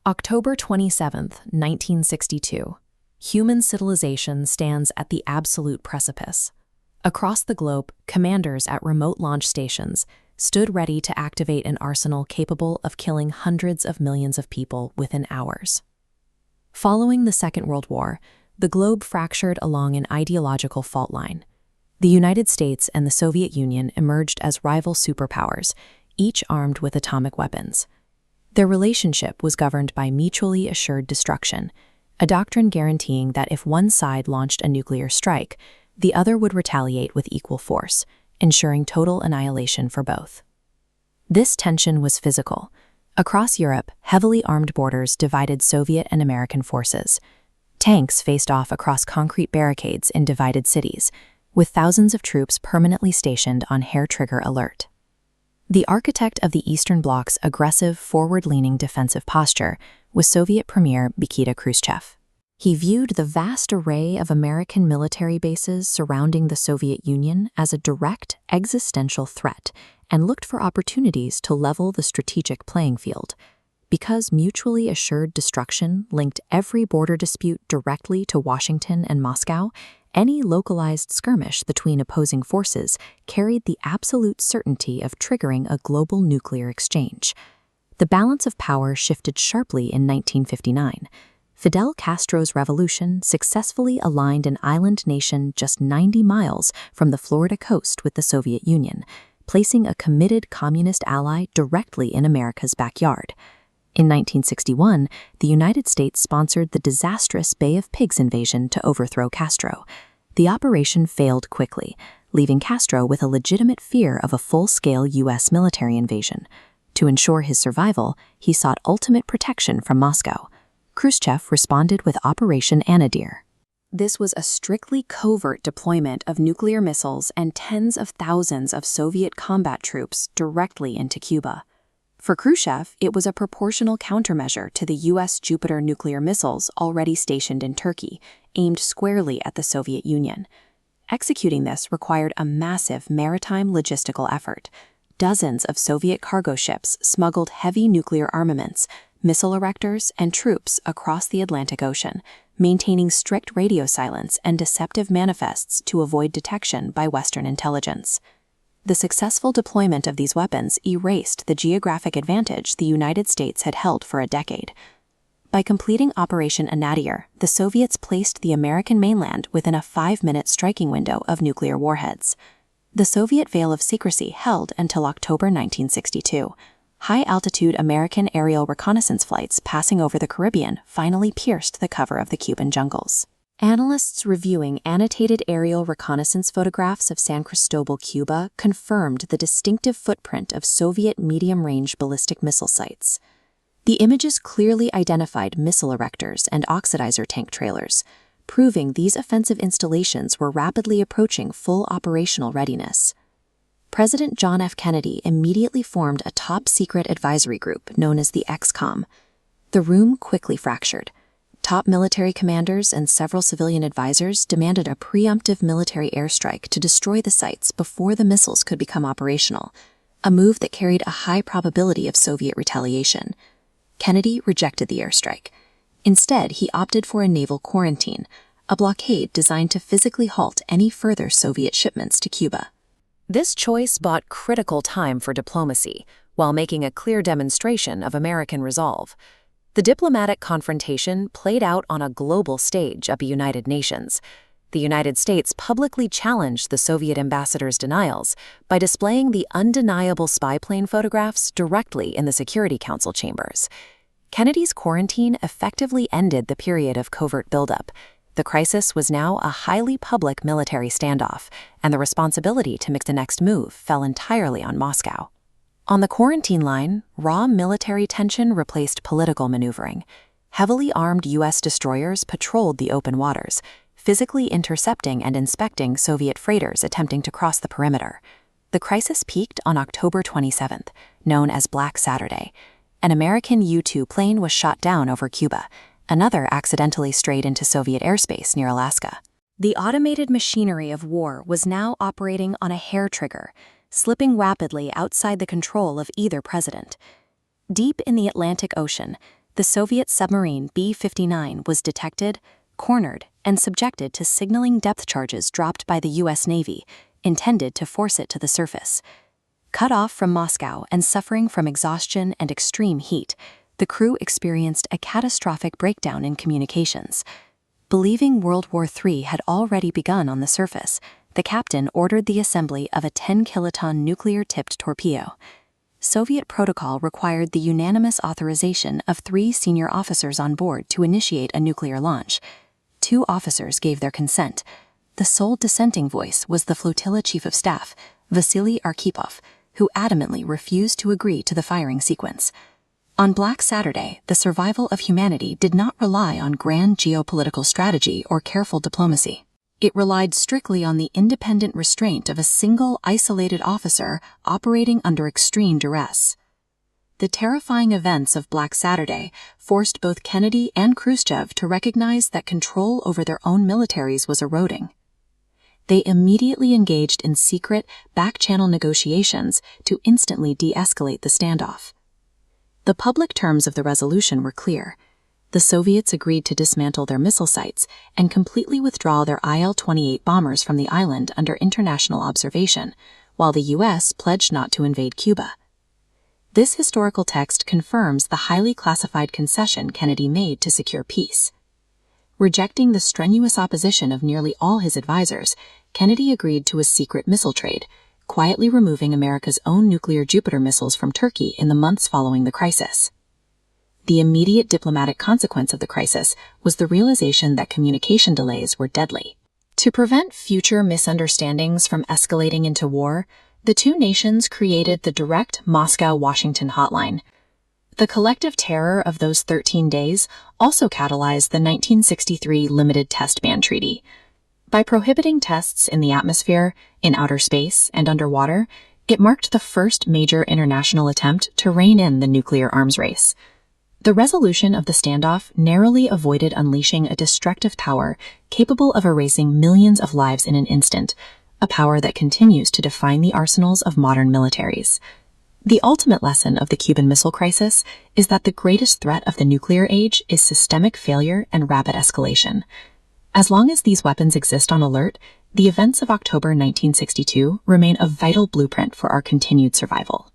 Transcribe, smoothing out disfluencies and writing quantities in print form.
October 27, 1962. Human civilization stands at the absolute precipice. Across the globe, commanders at remote launch stations stood ready to activate an arsenal capable of killing hundreds of millions of people within hours. Following the Second World War, the globe fractured along an ideological fault line. The United States and the Soviet Union emerged as rival superpowers, each armed with atomic weapons. Their relationship was governed by mutually assured destruction, a doctrine guaranteeing that if one side launched a nuclear strike, the other would retaliate with equal force, ensuring total annihilation for both. This tension was physical. Across Europe, heavily armed borders divided Soviet and American forces. Tanks faced off across concrete barricades in divided cities, with thousands of troops permanently stationed on hair-trigger alert. The architect of the Eastern Bloc's aggressive, forward-leaning defensive posture was Soviet Premier Nikita Khrushchev. He viewed the vast array of American military bases surrounding the Soviet Union as a direct, existential threat and looked for opportunities to level the strategic playing field. Because mutually assured destruction linked every border dispute directly to Washington and Moscow, any localized skirmish between opposing forces carried the absolute certainty of triggering a global nuclear exchange. The balance of power shifted sharply in 1959. Fidel Castro's revolution successfully aligned an island nation just 90 miles from the Florida coast with the Soviet Union, placing a committed communist ally directly in America's backyard. In 1961, the United States sponsored the disastrous Bay of Pigs invasion to overthrow Castro. The operation failed quickly, leaving Castro with a legitimate fear of a full-scale U.S. military invasion. To ensure his survival, he sought ultimate protection from Moscow. Khrushchev responded with Operation Anadyr. This was a strictly covert deployment of nuclear missiles and tens of thousands of Soviet combat troops directly into Cuba. For Khrushchev, it was a proportional countermeasure to the U.S. Jupiter nuclear missiles already stationed in Turkey, aimed squarely at the Soviet Union. Executing this required a massive maritime logistical effort. Dozens of Soviet cargo ships smuggled heavy nuclear armaments, missile erectors, and troops across the Atlantic Ocean, maintaining strict radio silence and deceptive manifests to avoid detection by Western intelligence. The successful deployment of these weapons erased the geographic advantage the United States had held for a decade. By completing Operation Anadyr, the Soviets placed the American mainland within a 5-minute striking window of nuclear warheads. The Soviet veil of secrecy held until October 1962. High-altitude American aerial reconnaissance flights passing over the Caribbean finally pierced the cover of the Cuban jungles. Analysts reviewing annotated aerial reconnaissance photographs of San Cristobal, Cuba, confirmed the distinctive footprint of Soviet medium-range ballistic missile sites. The images clearly identified missile erectors and oxidizer tank trailers, proving these offensive installations were rapidly approaching full operational readiness. President John F. Kennedy immediately formed a top-secret advisory group known as the XCOM. The room quickly fractured. Top military commanders and several civilian advisors demanded a preemptive military airstrike to destroy the sites before the missiles could become operational, a move that carried a high probability of Soviet retaliation. Kennedy rejected the airstrike. Instead, he opted for a naval quarantine, a blockade designed to physically halt any further Soviet shipments to Cuba. This choice bought critical time for diplomacy, while making a clear demonstration of American resolve. The diplomatic confrontation played out on a global stage at the United Nations. The United States publicly challenged the Soviet ambassador's denials by displaying the undeniable spy plane photographs directly in the Security Council chambers. Kennedy's quarantine effectively ended the period of covert buildup. The crisis was now a highly public military standoff, and the responsibility to make the next move fell entirely on Moscow. On the quarantine line, raw military tension replaced political maneuvering. Heavily armed U.S. destroyers patrolled the open waters, physically intercepting and inspecting Soviet freighters attempting to cross the perimeter. The crisis peaked on October 27th, known as Black Saturday. An American U-2 plane was shot down over Cuba. Another accidentally strayed into Soviet airspace near Alaska. The automated machinery of war was now operating on a hair trigger, slipping rapidly outside the control of either president. Deep in the Atlantic Ocean, the Soviet submarine B-59 was detected, cornered, and subjected to signaling depth charges dropped by the U.S. Navy, intended to force it to the surface. Cut off from Moscow and suffering from exhaustion and extreme heat, the crew experienced a catastrophic breakdown in communications. Believing World War III had already begun on the surface, the captain ordered the assembly of a 10-kiloton nuclear-tipped torpedo. Soviet protocol required the unanimous authorization of 3 senior officers on board to initiate a nuclear launch. 2 officers gave their consent. The sole dissenting voice was the flotilla chief of staff, Vasili Arkhipov, who adamantly refused to agree to the firing sequence. On Black Saturday, the survival of humanity did not rely on grand geopolitical strategy or careful diplomacy. It relied strictly on the independent restraint of a single, isolated officer operating under extreme duress. The terrifying events of Black Saturday forced both Kennedy and Khrushchev to recognize that control over their own militaries was eroding. They immediately engaged in secret, back-channel negotiations to instantly de-escalate the standoff. The public terms of the resolution were clear. The Soviets agreed to dismantle their missile sites and completely withdraw their IL-28 bombers from the island under international observation, while the U.S. pledged not to invade Cuba. This historical text confirms the highly classified concession Kennedy made to secure peace. Rejecting the strenuous opposition of nearly all his advisors, Kennedy agreed to a secret missile trade, quietly removing America's own nuclear Jupiter missiles from Turkey in the months following the crisis. The immediate diplomatic consequence of the crisis was the realization that communication delays were deadly. To prevent future misunderstandings from escalating into war, the 2 nations created the direct Moscow-Washington hotline. The collective terror of those 13 days also catalyzed the 1963 Limited Test Ban Treaty. By prohibiting tests in the atmosphere, in outer space, and underwater, it marked the first major international attempt to rein in the nuclear arms race. The resolution of the standoff narrowly avoided unleashing a destructive power capable of erasing millions of lives in an instant, a power that continues to define the arsenals of modern militaries. The ultimate lesson of the Cuban Missile Crisis is that the greatest threat of the nuclear age is systemic failure and rapid escalation. As long as these weapons exist on alert, the events of October 1962 remain a vital blueprint for our continued survival.